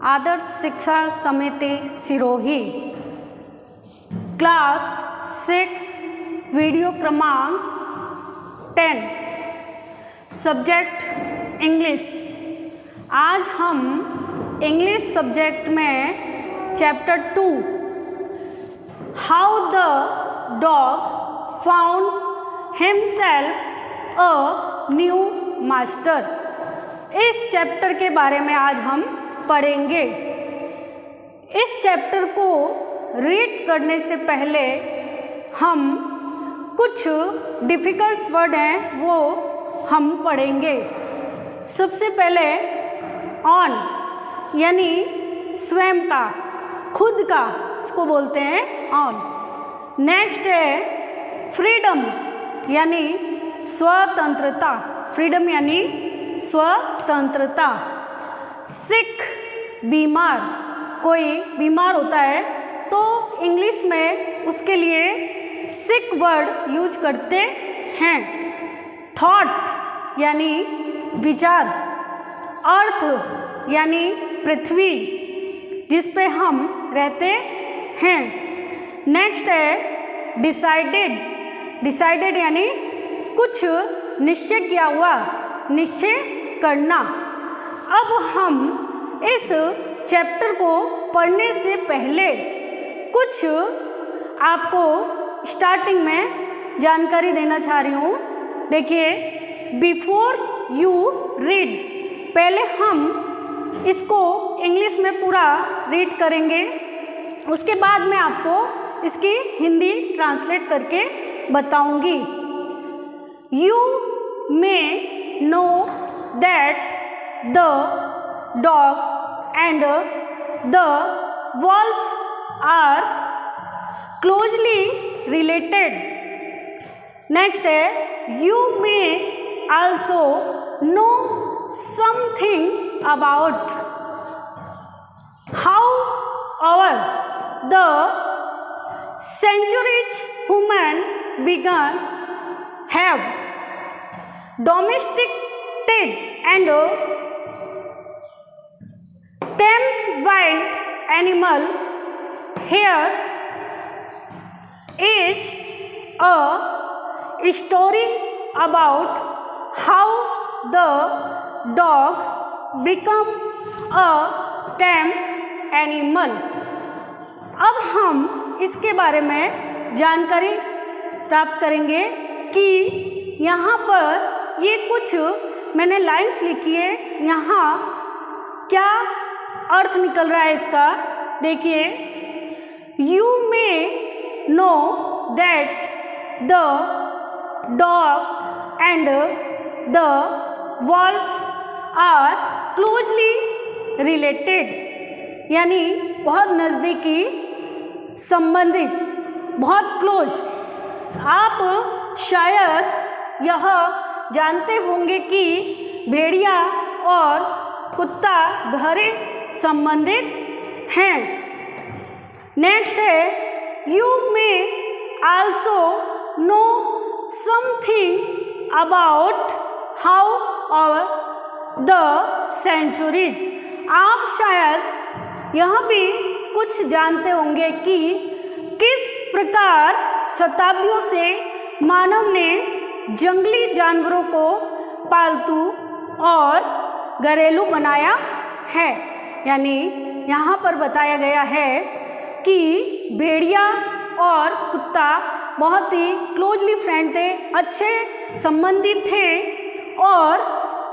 आदर्श शिक्षा समिति Sirohi class 6 video क्रमांक 10 सब्जेक्ट इंग्लिश। आज हम इंग्लिश सब्जेक्ट में chapter 2 how the dog found himself a new master, इस चैप्टर के बारे में आज हम पढ़ेंगे। इस चैप्टर को रीड करने से पहले हम कुछ डिफ़िकल्ट वर्ड हैं वो हम पढ़ेंगे। सबसे पहले ऑन यानी स्वयं का, खुद का, इसको बोलते हैं ऑन। नेक्स्ट है फ्रीडम यानी स्वतंत्रता, फ्रीडम यानी स्वतंत्रता। सिक बीमार, कोई बीमार होता है तो इंग्लिश में उसके लिए सिक वर्ड यूज करते हैं। थॉट यानी विचार, अर्थ यानी पृथ्वी जिस पे हम रहते हैं। नेक्स्ट है डिसाइडेड, डिसाइडेड यानी कुछ निश्चय किया हुआ, निश्चय करना। अब हम इस चैप्टर को पढ़ने से पहले कुछ आपको स्टार्टिंग में जानकारी देना चाह रही हूँ। देखिए, बिफोर यू रीड, पहले हम इसको इंग्लिश में पूरा रीड करेंगे, उसके बाद मैं आपको इसकी हिंदी ट्रांसलेट करके बताऊंगी। You may know that the dog and the wolf are closely related. Next है, you may also know something about how the centuries human began have domesticated and tame wild animal. Here is a story about how the dog become a tame animal. अब हम इसके बारे में जानकारी प्राप्त करेंगे कि यहाँ पर ये कुछ मैंने लाइंस लिखी है, यहाँ क्या अर्थ निकल रहा है इसका। देखिए, you may know that the dog and the wolf are closely related, यानी बहुत नज़दीकी, संबंधित, बहुत क्लोज। आप शायद यह जानते होंगे कि भेड़िया और कुत्ता गहरे संबंधित हैं। नेक्स्ट है, you may also know something about how the centuries, आप शायद यह भी कुछ जानते होंगे कि किस प्रकार शताब्दियों से मानव ने जंगली जानवरों को पालतू और घरेलू बनाया है। यानी यहाँ पर बताया गया है कि भेड़िया और कुत्ता बहुत ही क्लोजली फ्रेंड थे, अच्छे संबंधित थे और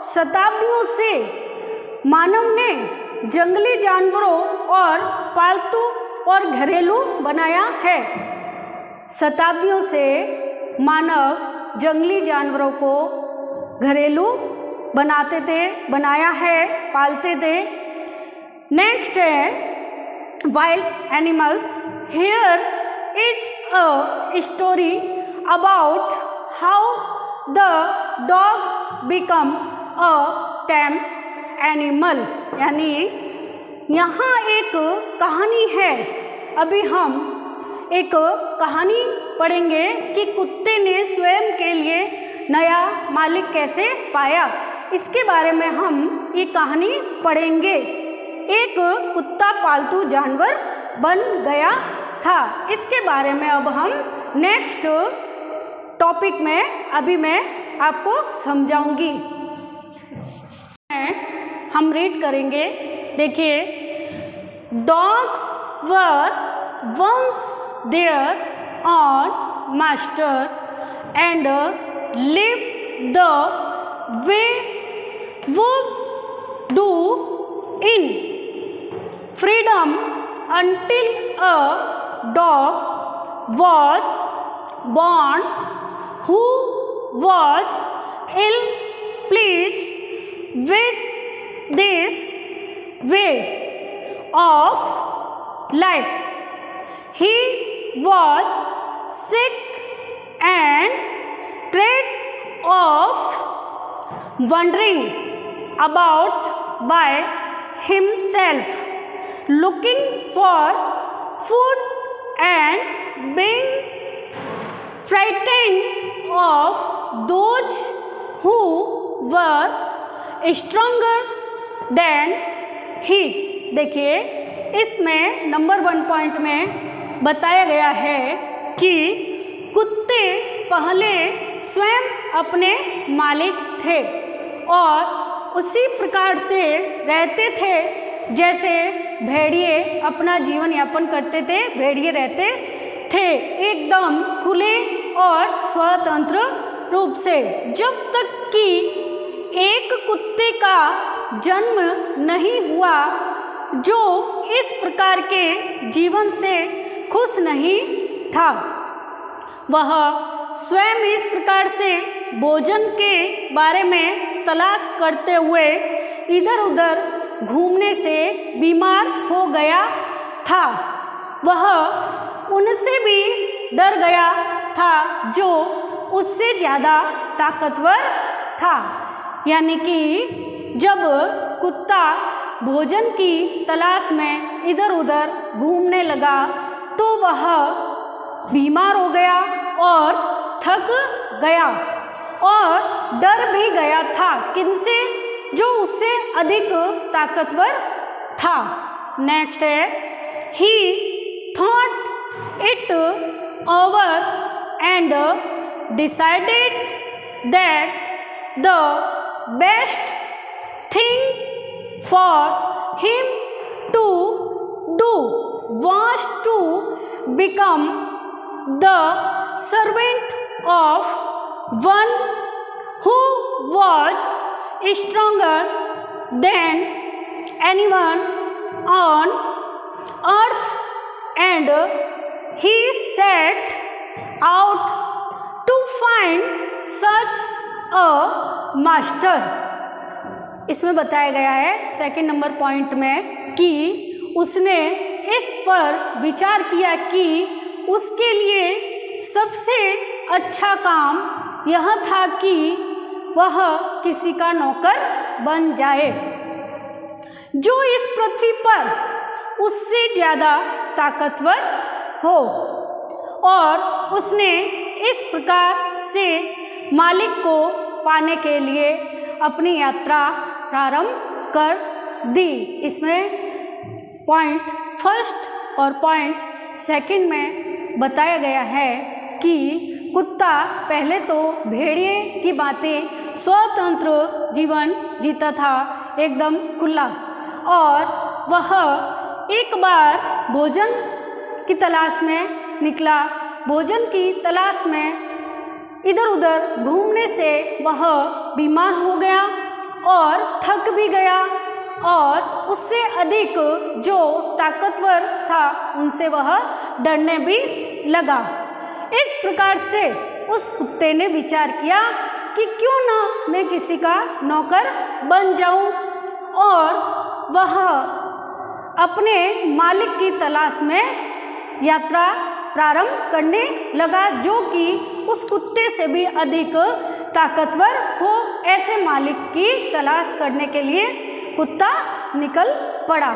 शताब्दियों से मानव ने जंगली जानवरों और पालतू और घरेलू बनाया है। शताब्दियों से मानव जंगली जानवरों को घरेलू बनाते थे, बनाया है, पालते थे। नेक्स्ट है wild animals. Here is a story about how the dog become a time animal, यानी यहाँ एक कहानी है। अभी हम एक कहानी पढ़ेंगे कि कुत्ते ने स्वयं के लिए नया मालिक कैसे पाया, इसके बारे में हम ये कहानी पढ़ेंगे। एक कुत्ता पालतू जानवर बन गया था। इसके बारे में अब हम नेक्स्ट टॉपिक में अभी मैं आपको समझाऊंगी। हम रीड करेंगे, देखिए, dogs were once there on master and live the way would do in freedom until a dog was born who was ill pleased with this way of life. He was sick and tired of wandering about by himself, looking for food and being frightened of those who were stronger than he. देखिए, इसमें number 1 point में बताया गया है कि कुत्ते पहले स्वयं अपने मालिक थे और उसी प्रकार से रहते थे जैसे भेड़िए अपना जीवन यापन करते थे। भेड़िए रहते थे एकदम खुले और स्वतंत्र रूप से, जब तक कि एक कुत्ते का जन्म नहीं हुआ जो इस प्रकार के जीवन से खुश नहीं था। वह स्वयं इस प्रकार से भोजन के बारे में तलाश करते हुए इधर उधर घूमने से बीमार हो गया था। वह उनसे भी डर गया था जो उससे ज़्यादा ताकतवर था। यानी कि जब कुत्ता भोजन की तलाश में इधर उधर घूमने लगा तो वह बीमार हो गया और थक गया और डर भी गया था किनसे, जो उससे अधिक ताकतवर था। नेक्स्ट है, he thought it over and decided that the best thing for him to do was to become the servant of one who was stronger than anyone on earth, and he set out to find such a master. इसमें बताया गया है second number point में कि उसने इस पर विचार किया कि उसके लिए सबसे अच्छा काम यह था कि वह किसी का नौकर बन जाए जो इस पृथ्वी पर उससे ज़्यादा ताकतवर हो, और उसने इस प्रकार से मालिक को पाने के लिए अपनी यात्रा प्रारंभ कर दी। इसमें पॉइंट फर्स्ट और पॉइंट सेकंड में बताया गया है कि कुत्ता पहले तो भेड़िए की बातें स्वतंत्र जीवन जीता था, एकदम खुला, और वह एक बार भोजन की तलाश में निकला। भोजन की तलाश में इधर उधर घूमने से वह बीमार हो गया और थक भी गया, और उससे अधिक जो ताकतवर था उनसे वह डरने भी लगा। इस प्रकार से उस कुत्ते ने विचार किया कि क्यों ना मैं किसी का नौकर बन जाऊं, और वह अपने मालिक की तलाश में यात्रा प्रारंभ करने लगा जो कि उस कुत्ते से भी अधिक ताकतवर हो। ऐसे मालिक की तलाश करने के लिए कुत्ता निकल पड़ा।